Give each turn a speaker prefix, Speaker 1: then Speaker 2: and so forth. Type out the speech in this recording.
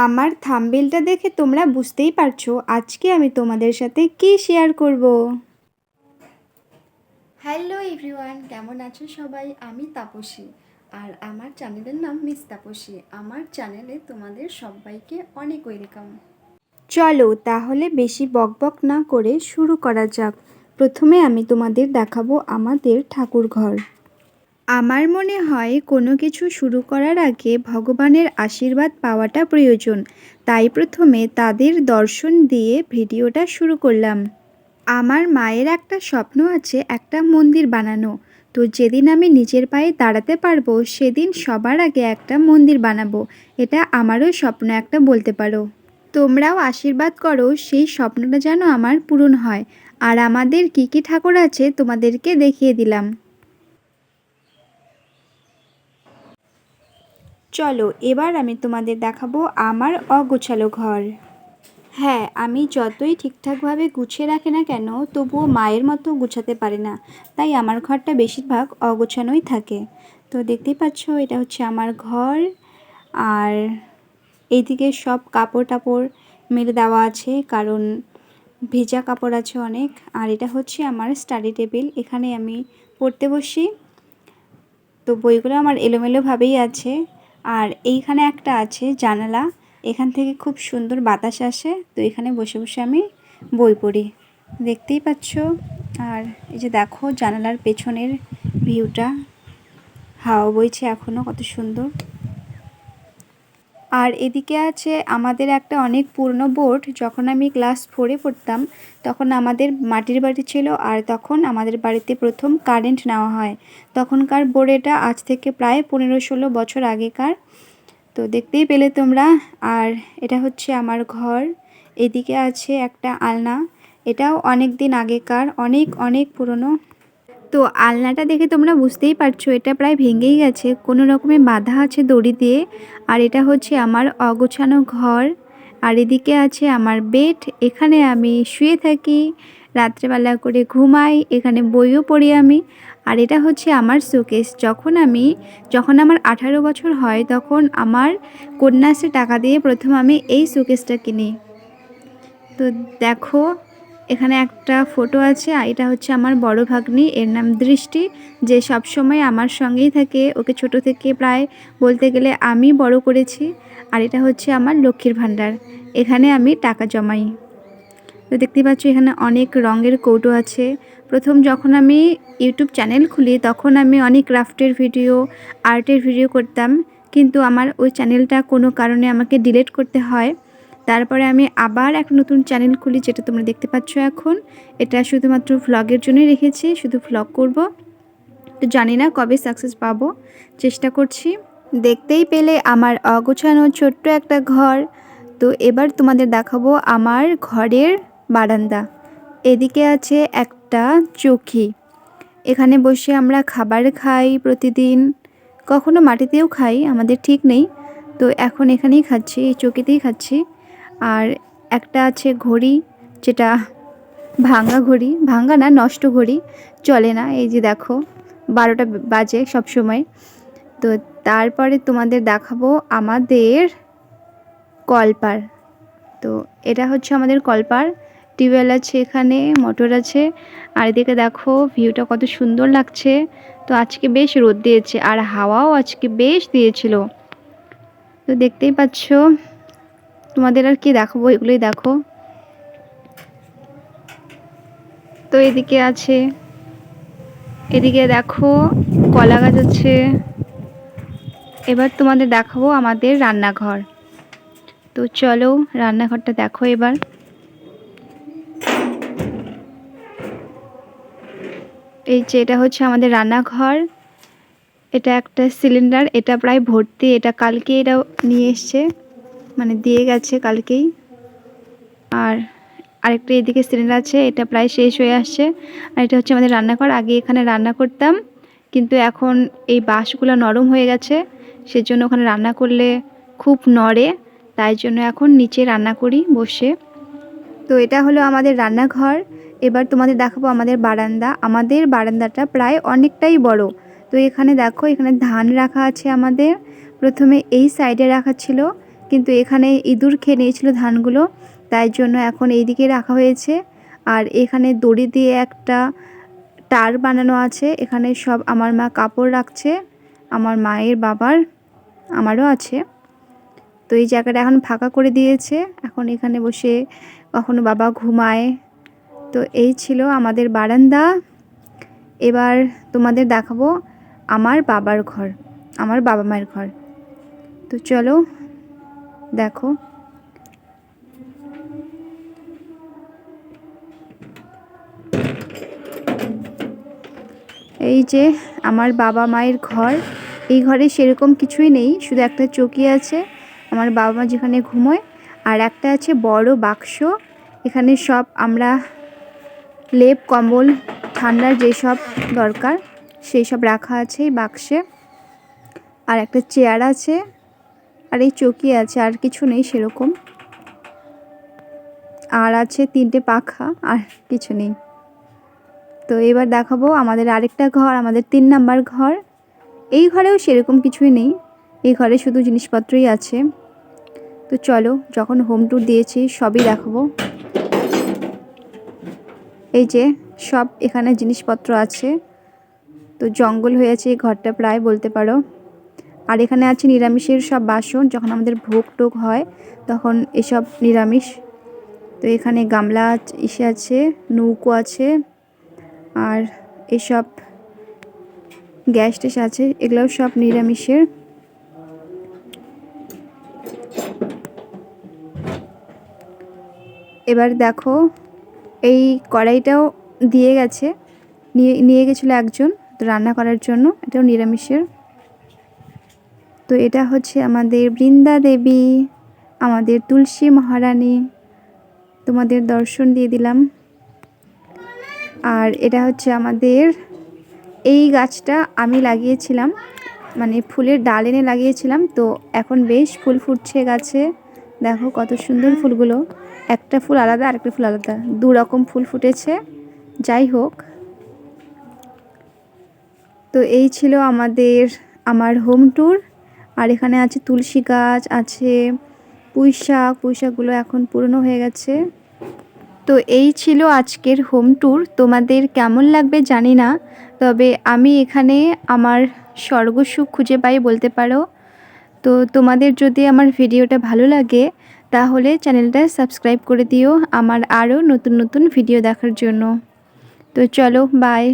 Speaker 1: আমার থাম্বনেলটা দেখে তোমরা বুঝতেই পারছো আজকে আমি তোমাদের সাথে কি শেয়ার করব। হ্যালো এভরিওয়ান, কেমন আছো সবাই? আমি তাপসী আর আমার চ্যানেলের নাম মিস তাপসী। আমার চ্যানেলে তোমাদের সবাইকে অনেক ওয়েলকাম। চলো তাহলে বেশি বকবক না করে শুরু করা যাক। প্রথমে আমি তোমাদের দেখাবো আমাদের ঠাকুর ঘর। আমার মনে হয় কোনো কিছু শুরু করার আগে ভগবানের আশীর্বাদ পাওয়াটা প্রয়োজন, তাই প্রথমে তাদের দর্শন দিয়ে ভিডিওটা শুরু করলাম। আমার মায়ের একটা স্বপ্ন আছে একটা মন্দির বানানো, তো যেদিন আমি নিজের পায়ে দাঁড়াতে পারবো সেদিন সবার আগে একটা মন্দির বানাবো। এটা আমারও স্বপ্ন একটা বলতে পারো। তোমরাও আশীর্বাদ করো সেই স্বপ্নটা যেন আমার পূরণ হয়। আর আমাদের কী কী ঠাকুর আছে তোমাদেরকে দেখিয়ে দিলাম। চলো এবার আমি তোমাদের দেখাবো আমার অগোছালো ঘর। হ্যাঁ, আমি যতই ঠিকঠাকভাবে গুছিয়ে রাখি না কেন তবুও মায়ের মতো গুছাতে পারি না, তাই আমার ঘরটা বেশিরভাগ অগোছানোই থাকে। তো দেখতেই পাচ্ছ এটা হচ্ছে আমার ঘর। আর এইদিকে সব কাপড় টাপড় মেলে দেওয়া আছে, কারণ ভেজা কাপড় আছে অনেক। আর এটা হচ্ছে আমার স্টাডি টেবিল, এখানে আমি পড়তে বসি। তো বইগুলো আমার এলোমেলোভাবেই আছে। আর এইখানে একটা আছে জানালা, এখান থেকে খুব সুন্দর বাতাস আসে, তো এখানে বসে বসে আমি বই পড়ি, দেখতেই পাচ্ছ। আর এই যে দেখো জানালার পেছনের ভিউটা, হাওয়া বইছে এখনও, কত সুন্দর। আর এদিকে আছে আমাদের একটা অনেক পুরনো বোর্ড। যখন আমি ক্লাস 4-এ পড়তাম তখন আমাদের মাটির বাড়ি ছিল, আর তখন আমাদের বাড়িতে প্রথম কারেন্ট নেওয়া হয়। তখনকার বোর্ড এটা, আজ থেকে প্রায় 15-16 বছর আগেকার। তো দেখতেই পেলে তোমরা। আর এটা হচ্ছে আমার ঘর। এদিকে আছে একটা আলনা, এটাও অনেক দিন আগেকার, অনেক অনেক পুরনো। তো আলনাটা দেখে তোমরা বুঝতেই পারছো এটা প্রায় ভেঙেই গেছে, কোনো রকমে বাঁধা আছে দড়ি দিয়ে। আর এটা হচ্ছে আমার অগোছানো ঘর। আর এদিকে আছে আমার বেড, এখানে আমি শুয়ে থাকি, রাত্রেবেলা করে ঘুমাই, এখানে বইও পড়ি আমি। আর এটা হচ্ছে আমার শোকেস। যখন আমার 18 বছর হয় তখন আমার কন্যাশ্রী টাকা দিয়ে প্রথম আমি এই শোকেসটা কিনি। তো দেখো এখানে একটা ফটো আছে, এটা হচ্ছে আমার বড় ভাগ্নি, এর নাম দৃষ্টি, যে সব সময় আমার সঙ্গেই থাকে। ওকে ছোট থেকে প্রায় বলতে গেলে আমি বড় করেছি। আর এটা হচ্ছে আমার লক্ষ্মীর ভাণ্ডার, এখানে আমি টাকা জমাই। তো দেখতে পাচ্ছ এখানে অনেক রঙের কৌটো আছে। প্রথম যখন আমি ইউটিউব চ্যানেল খুলি তখন আমি অনেক ক্রাফটের ভিডিও, আর্টের ভিডিও করতাম, কিন্তু আমার ওই চ্যানেলটা কোনো কারণে আমাকে ডিলিট করতে হয়। তারপরে আমি আবার একটা নতুন চ্যানেল খুলি, যেটা তোমরা দেখতে পাচ্ছ এখন। এটা শুধুমাত্র ভ্লগের জন্যই রেখেছি, শুধু ভ্লগ করব। তো জানি না কবে সাকসেস পাবো, চেষ্টা করছি। দেখতেই পেলে আমার অগোছানো ছোট্ট একটা ঘর। তো এবার তোমাদের দেখাবো আমার ঘরের বারান্দা। এদিকে আছে একটা চৌকি, এখানে বসে আমরা খাবার খাই প্রতিদিন, কখনো মাটিতেও খাই, আমাদের ঠিক নেই। তো এখন এখানেই খাচ্ছি, এই চৌকিতেই খাচ্ছি। আর একটা আছে ঘড়ি, যেটা ভাঙা ঘড়ি, ভাঙা না নষ্ট ঘড়ি, চলে না। এই যে দেখো 12টা বাজে সব সময়। তো তারপরে তোমাদের দেখাবো আমাদের কলপার। তো এটা হচ্ছে আমাদের কলপার, টিউবওয়েল আছে এখানে, মোটর আছে। আর এদিকে দেখো ভিউটা কত সুন্দর লাগছে। তো আজকে বেশ রোদ দিয়েছে আর হাওয়াও আজকে বেশ দিয়েছিল। তো দেখতেই পাচ্ছ, তোমাদের আর কি দেখাবো, এগুলোই দেখো। তো এদিকে আছে, এদিকে দেখো কলা গাছ আছে। এবার তোমাদের দেখাবো আমাদের রান্নাঘর। তো চলো রান্নাঘরটা দেখো এবার। এই যে এটা হচ্ছে আমাদের রান্নাঘর, এটা একটা সিলিন্ডার, এটা প্রায় ভর্তি, এটা কালকে এটা নিয়ে এসছে, মানে দিয়ে গেছে কালকেই। আর আরেকটা এদিকে সিলিন্ডার আছে, এটা প্রায় শেষ হয়ে আসছে। আর এটা হচ্ছে আমাদের রান্নাঘর, আগে এখানে রান্না করতাম, কিন্তু এখন এই বাঁশগুলো নরম হয়ে গেছে, সেজন্য ওখানে রান্না করলে খুব নড়ে, তাই জন্য এখন নিচে রান্না করি বসে। তো এটা হলো আমাদের রান্নাঘর। এবার তোমাদের দেখাবো আমাদের বারান্দা। আমাদের বারান্দাটা প্রায় অনেকটাই বড়। তো এখানে দেখো, এখানে ধান রাখা আছে আমাদের। প্রথমে এই সাইডে রাখা ছিল, কিন্তু এখানে ইঁদুর খেয়ে নিয়েছিল ধানগুলো, তাই জন্য এখন এইদিকে রাখা হয়েছে। আর এখানে দড়ি দিয়ে একটা টার বানানো আছে, এখানে সব আমার মা কাপড় রাখছে, আমার মায়ের, বাবার, আমারও আছে। তো এই জায়গাটা এখন ফাঁকা করে দিয়েছে, এখন এখানে বসে কখনো বাবা ঘুমায়। তো এই ছিল আমাদের বারান্দা। এবার তোমাদের দেখাবো আমার বাবার ঘর, আমার বাবা মায়ের ঘর। তো চলো দেখো। এই যে আমার বাবা মায়ের ঘর। এই ঘরে সেরকম কিছুই নেই, শুধু একটা চৌকি আছে আমার বাবা মা যেখানে ঘুমোয়, আর একটা আছে বড় বাক্স। এখানে সব আমরা লেপ কম্বল ঠান্ডার যেসব দরকার সেই সব রাখা আছে এই বাক্সে। আর একটা চেয়ার আছে, আর এই চৌকি আছে, আর কিছু নেই সেরকম। আর আছে 3টে পাখা, আর কিছু নেই। তো এবার দেখাবো আমাদের আরেকটা ঘর, আমাদের 3 নাম্বার ঘর। এই ঘরেও সেরকম কিছুই নেই, এই ঘরে শুধু জিনিসপত্রই আছে। তো চলো, যখন হোম ট্যুর দিয়েছি সবই দেখাবো। এই যে সব এখানে জিনিসপত্র আছে। তো জঙ্গল হয়েছে এই ঘরটা প্রায় বলতে পারো। আর এখানে আছে নিরামিষের সব বাসন, যখন আমাদের ভোগ টোগ হয় তখন এসব নিরামিষ। তো এখানে গামলা ইসে আছে, নৌকো আছে, আর এসব গ্যাস ট্যাস আছে, এগুলোও সব নিরামিষের। এবার দেখো, এই কড়াইটাও দিয়ে গেছে, নিয়ে গেছিলো একজন রান্না করার জন্য, এটাও নিরামিষের। তো এটা হচ্ছে আমাদের বৃন্দা দেবী, আমাদের তুলসী মহারানী, তোমাদের দর্শন দিয়ে দিলাম। আর এটা হচ্ছে আমাদের, এই গাছটা আমি লাগিয়েছিলাম, মানে ফুলের ডাল এনে লাগিয়েছিলাম। তো এখন বেশ ফুল ফুটছে গাছে, দেখো কত সুন্দর ফুলগুলো, একটা ফুল আলাদা আর একটা ফুল আলাদা, 2 রকম ফুল ফুটেছে। যাই হোক, তো এই ছিল আমার হোম ট্যুর। আর এখানে আছে তুলসী গাছ, আছে পুঁই শাকগুলো এখন পুরনো হয়ে গেছে। তো এই ছিল আজকের হোম ট্যুর। তোমাদের কেমন লাগবে জানি না, তবে আমি এখানে আমার স্বর্গসুখ খুঁজে পাই বলতে পারো। তো তোমাদের যদি আমার ভিডিওটা ভালো লাগে তাহলে চ্যানেলটা সাবস্ক্রাইব করে দিও আমার আরও নতুন নতুন ভিডিও দেখার জন্য। তো চলো, বাই।